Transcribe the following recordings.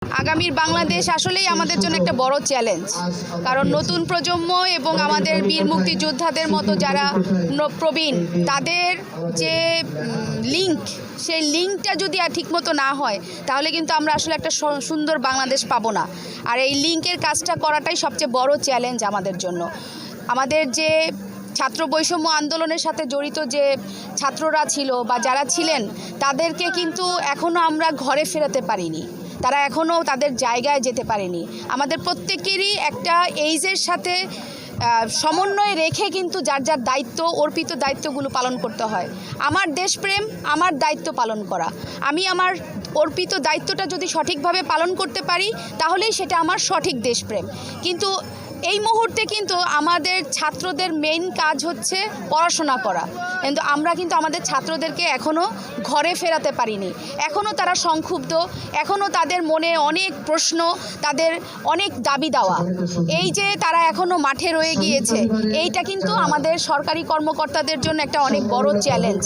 আগামীর বাংলাদেশ আসলেই আমাদের জন্য একটা বড় চ্যালেঞ্জ, কারণ নতুন প্রজন্ম এবং আমাদের বীর মুক্তিযোদ্ধাদের মতো যারা প্রবীণ তাদের যে লিঙ্ক, সেই লিঙ্কটা যদি আর ঠিকমতো না হয় তাহলে কিন্তু আমরা আসলে একটা সুন্দর বাংলাদেশ পাবো না। আর এই লিঙ্কের কাজটা করাটাই সবচেয়ে বড় চ্যালেঞ্জ আমাদের জন্য। আমাদের যে ছাত্র বৈষম্য আন্দোলনের সাথে জড়িত যে ছাত্ররা ছিল বা যারা ছিলেন তাদেরকে কিন্তু এখনও আমরা ঘরে ফেরাতে পারিনি, তারা এখনও তাদের জায়গায় যেতে পারেনি। আমাদের প্রত্যেকেরই একটা এইজের সাথে সমন্বয় রেখে কিন্তু যার যার দায়িত্ব, অর্পিত দায়িত্বগুলো পালন করতে হয়। আমার দেশপ্রেম, আমার দায়িত্ব পালন করা। আমি আমার অর্পিত দায়িত্বটা যদি সঠিকভাবে পালন করতে পারি তাহলেই সেটা আমার সঠিক দেশপ্রেম। কিন্তু এই মুহূর্তে কিন্তু আমাদের ছাত্রদের মেইন কাজ হচ্ছে পড়াশোনা করা, কিন্তু আমরা কিন্তু আমাদের ছাত্রদেরকে এখনও ঘরে ফেরাতে পারিনি। এখনও তারা সংক্ষুব্ধ, এখনও তাদের মনে অনেক প্রশ্ন, তাদের অনেক দাবি দেওয়া। এই যে তারা এখনও মাঠে রয়ে গিয়েছে, এইটা কিন্তু আমাদের সরকারি কর্মকর্তাদের জন্য একটা অনেক বড় চ্যালেঞ্জ।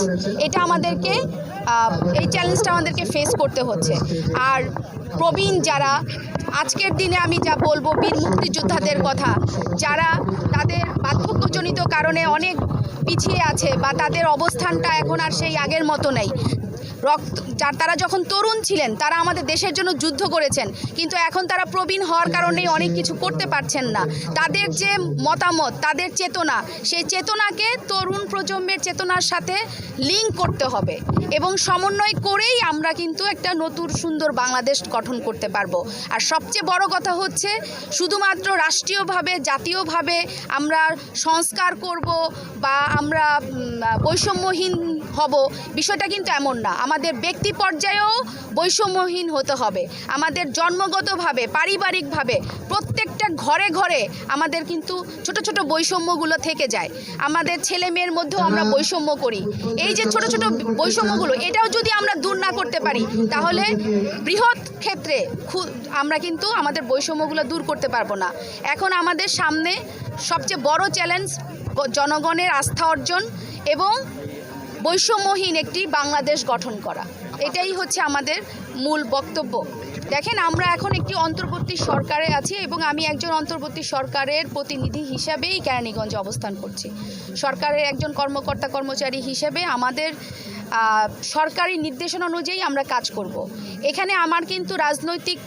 এটা আমাদেরকে এই চ্যালেঞ্জটা আমাদেরকে ফেস করতে হচ্ছে। আর প্রবীণ যারা, আজকের দিনে আমি যা বলবো বীর মুক্তিযোদ্ধাদের কথা, যারা তাদের বার্ধক্যজনিত কারণে অনেক পিছিয়ে আছে বা তাদের অবস্থানটা এখন আর সেই আগের মতো নেই। তারা যখন তরুণ ছিলেন তারা আমাদের দেশের জন্য যুদ্ধ করেছেন, কিন্তু এখন তারা প্রবীণ হওয়ার কারণেই অনেক কিছু করতে পারছেন না। তাদের যে মতামত, তাদের চেতনা, সেই চেতনাকে তরুণ প্রজন্মের চেতনার সাথে লিঙ্ক করতে হবে এবং সমন্বয় করেই আমরা কিন্তু একটা নতুন সুন্দর বাংলাদেশ গঠন করতে পারবো। আর সবচেয়ে বড় কথা হচ্ছে, শুধুমাত্র রাষ্ট্রীয়ভাবে, জাতীয়ভাবে আমরা সংস্কার করব বা আমরা বৈষম্যহীন হব, বিষয়টা কিন্তু এমন না। আমাদের ব্যক্তি পর্যায়েও বৈষম্যহীন হতে হবে। আমাদের জন্মগতভাবে, পারিবারিকভাবে প্রত্যেকটা ঘরে ঘরে আমাদের কিন্তু ছোট ছোট বৈষম্যগুলো থেকে যায়। আমাদের ছেলে মেয়ের মধ্যেও আমরা বৈষম্য করি। এই যে ছোট ছোট বৈষম্যগুলো, এটাও যদি আমরা দূর না করতে পারি তাহলে বৃহৎ ক্ষেত্রে আমরা কিন্তু আমাদের বৈষম্যগুলো দূর করতে পারবো না। এখন আমাদের সামনে সবচেয়ে বড় চ্যালেঞ্জ জনগণের আস্থা অর্জন এবং বৈষম্যহীন একটি বাংলাদেশ গঠন করা। এটাই হচ্ছে আমাদের মূল বক্তব্য। দেখেন, আমরা এখন একটি অন্তর্বর্তী সরকারে আছি এবং আমি একজন অন্তর্বর্তী সরকারের প্রতিনিধি হিসাবেই কেরানীগঞ্জে অবস্থান করছি। সরকারের একজন কর্মকর্তা কর্মচারী হিসেবে আমাদের সরকারি নির্দেশনা অনুযায়ী আমরা কাজ করব। এখানে আমার কিন্তু রাজনৈতিক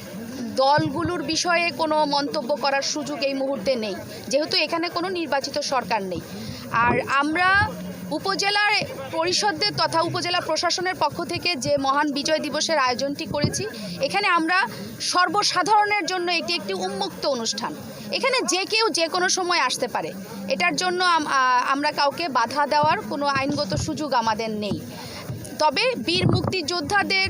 দলগুলোর বিষয়ে কোনো মন্তব্য করার সুযোগ এই মুহূর্তে নেই, যেহেতু এখানে কোনো নির্বাচিত সরকার নেই। আর আমরা উপজেলার পরিষদের তথা উপজেলা প্রশাসনের পক্ষ থেকে যে মহান বিজয় দিবসের আয়োজনটি করেছি, এখানে আমরা সর্বসাধারণের জন্য এটি একটি উন্মুক্ত অনুষ্ঠান। এখানে যে কেউ যে কোনো সময় আসতে পারে, এটার জন্য আমরা কাউকে বাধা দেওয়ার কোনো আইনগত সুযোগ আমাদের নেই। তবে বীর মুক্তিযোদ্ধাদের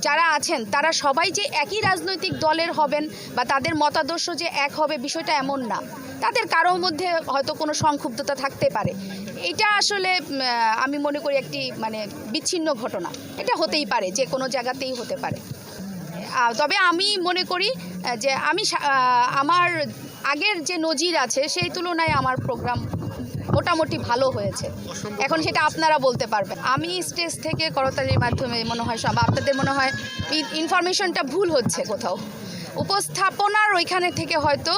যারা আছেন তারা সবাই যে একই রাজনৈতিক দলের হবেন বা তাদের মতাদর্শ যে এক হবে, বিষয়টা এমন না। তাদের কারোর মধ্যে হয়তো কোনো সংক্ষুব্ধতা থাকতে পারে। এটা আসলে আমি মনে করি একটি বিচ্ছিন্ন ঘটনা। এটা হতেই পারে, যে কোনো জায়গাতেই হতে পারে। তবে আমি মনে করি যে আমার আগের যে নজির আছে সেই তুলনায় আমার প্রোগ্রাম মোটামুটি ভালো হয়েছে। এখন সেটা আপনারা বলতে পারবেন। আমি স্টেজ থেকে করতালির মাধ্যমে মনে হয় আপনাদের মনে হয় ইনফরমেশনটা ভুল হচ্ছে কোথাও। উপস্থাপনার ওইখানে থেকে হয়তো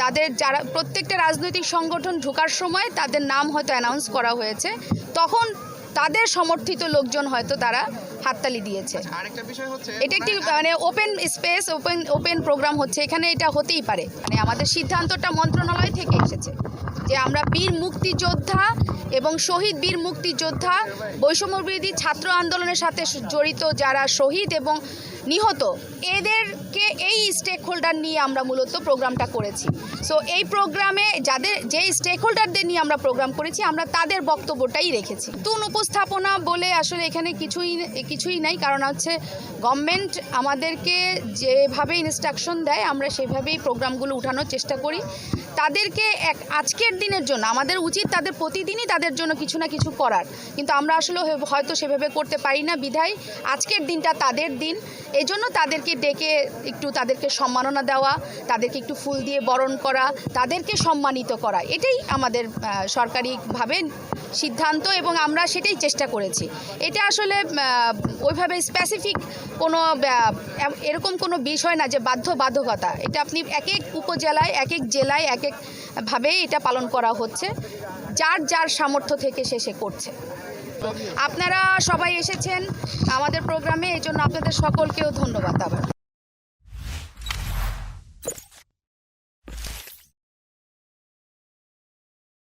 তাদের যারা প্রত্যেকটা রাজনৈতিক সংগঠন ঢোকার সময় তাদের নাম হয়তো অ্যানাউন্স করা হয়েছে, তখন তাদের সমর্থিত লোকজন হয়তো তারা হাততালি দিয়েছে। এটা একটি ওপেন স্পেস, ওপেন প্রোগ্রাম হচ্ছে, এখানে এটা হতেই পারে। আমাদের সিদ্ধান্তটা মন্ত্রণালয় থেকে এসেছে যে আমরা বীর মুক্তিযোদ্ধা এবং শহীদ বীর মুক্তিযোদ্ধা, বৈষম্যবিরোধী ছাত্র আন্দোলনের সাথে জড়িত যারা শহীদ এবং নিহত, এদেরকে এই স্টেক হোল্ডার নিয়ে আমরা মূলত প্রোগ্রামটা করেছি। সো এই প্রোগ্রামে যে স্টেক হোল্ডারদের নিয়ে আমরা প্রোগ্রাম করেছি, আমরা তাদের বক্তব্যটাই রেখেছি। নতুন উপস্থাপনা বলে আসলে এখানে কিছুই নাই, কারণ হচ্ছে গভর্নমেন্ট আমাদেরকে যেভাবে ইনস্ট্রাকশন দেয় আমরা সেভাবেই প্রোগ্রামগুলো উঠানোর চেষ্টা করি। তাদেরকে আজকের দিনের জন্য আমাদের উচিত তাদের প্রতিদিনই তাদের জন্য কিছু না কিছু করার, কিন্তু আমরা আসলে হয়তো সেভাবে করতে পারি না। বিধায় আজকের দিনটা তাদের দিন, এই জন্য তাদেরকে ডেকে একটু তাদেরকে সম্মাননা দেওয়া, তাদেরকে একটু ফুল দিয়ে বরণ করা, তাদেরকে সম্মানিত করা, এটাই আমাদের সরকারিভাবে সিদ্ধান্ত এবং আমরা সেটাই চেষ্টা করেছি। এটা আসলে ওইভাবে স্পেসিফিক কোনো এরকম কোনো বিষয় না যে বাধ্যকতা। এটা আপনি এক এক উপজেলায় এক এক জেলায় এক একভাবে এটা পালন করা হচ্ছে, যার যার সামর্থ্য থেকে সে করছে। আপনারা সবাই এসেছেন আমাদের প্রোগ্রামে, এই জন্য আপনাদের সকলকেও ধন্যবাদ আবার।